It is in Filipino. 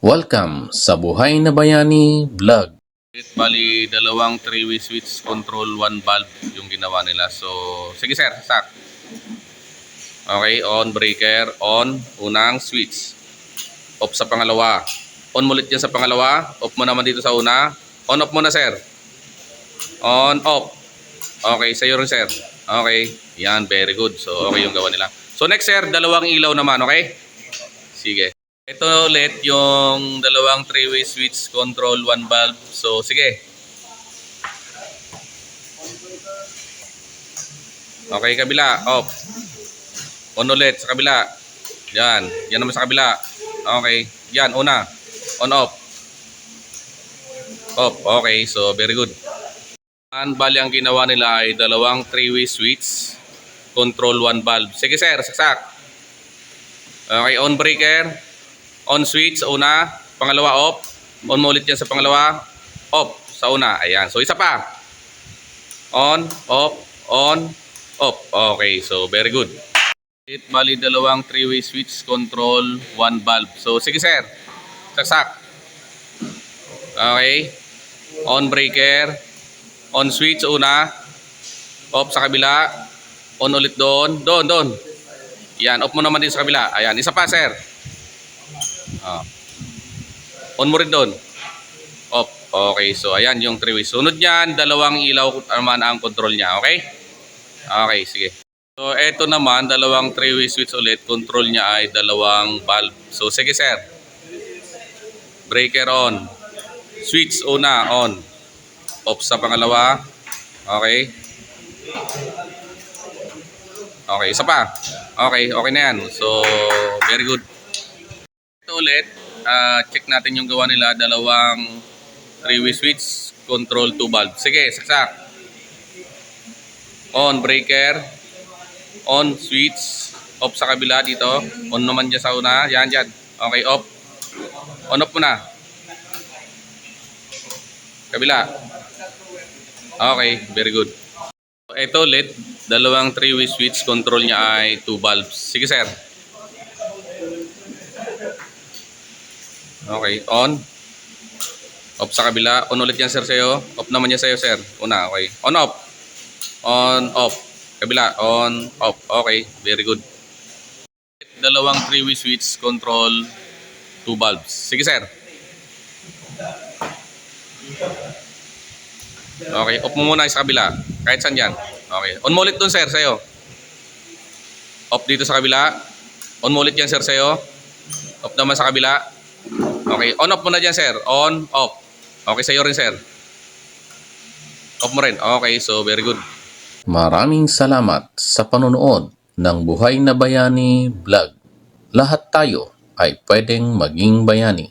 Welcome sa Buhay na Bayani Vlog. Bali, dalawang 3-way switch control, 1 valve yung ginawa nila. So, sige sir, sak. Okay, on breaker, on, unang switch. Off sa pangalawa. On mo ulit yan sa pangalawa. Off mo naman dito sa una. On, off muna sir. On, off. Okay, sa'yo rin sir. Okay, yan, very good. So, okay yung gawa nila. So, next sir, dalawang ilaw naman, okay? Sige. Ito ulit yung dalawang 3-way switch control 1 valve. So sige. Okay, kabila, off. On ulit sa kabila. Yan, yan naman sa kabila. Okay, yan una. On off. Off. Okay, so very good. Bali ang ginawa nila ay dalawang 3-way switch control 1 valve. Sige sir, saksak. Okay, on breaker. On switch sa una, pangalawa off. On mo ulit yan sa pangalawa, off sa una. Ayan. So isa pa. On, off, on, off. Okay, so very good. Bali dalawang 3-way switch control 1 valve. So sige sir. Saksak. Okay. On breaker. On switch sa una, off sa kabila. On ulit doon. Doon. Yan, off mo naman din sa kabila. Ayan, isa pa sir. On mo rin doon. Off. Okay, so ayan yung 3-way. Sunod niyan, dalawang ilaw naman ang control niya. Okay? Okay, sige. So eto naman, dalawang 3-way switch ulit. Control niya ay dalawang valve. So sige sir. Breaker on. Switch una on. Off sa pangalawa. Okay. Okay, isa pa. Okay, okay na yan. So very good. Ito ulit, check natin yung gawa nila, dalawang 3-way switch control 2 valve. Sige, saksak. On breaker, on switch, off sa kabila dito, on naman dyan sa una, yan. Okay, off. On off muna. Kabila. Okay, very good. Ito ulit, dalawang 3-way switch control niya ay 2 valves. Sige sir. Okay, on. Off sa kabila. On ulit yan sir sa'yo. Off naman yan sa'yo sir. Una, okay. On, off. On, off. Kabila. On, off. Okay, very good. Dalawang 3-way switch control 2 valves. Sige sir. Okay, off mo muna sa kabila. Kahit saan yan. Okay. On mo ulit dun sir sa'yo. Off dito sa kabila. On mo ulit yan sir sa'yo. Off naman sa kabila. Okay, on off mo na dyan sir. On, off. Okay, sa'yo rin sir. Off mo rin. Okay, so very good. Maraming salamat sa panonood ng Buhay na Bayani Vlog. Lahat tayo ay pwedeng maging bayani.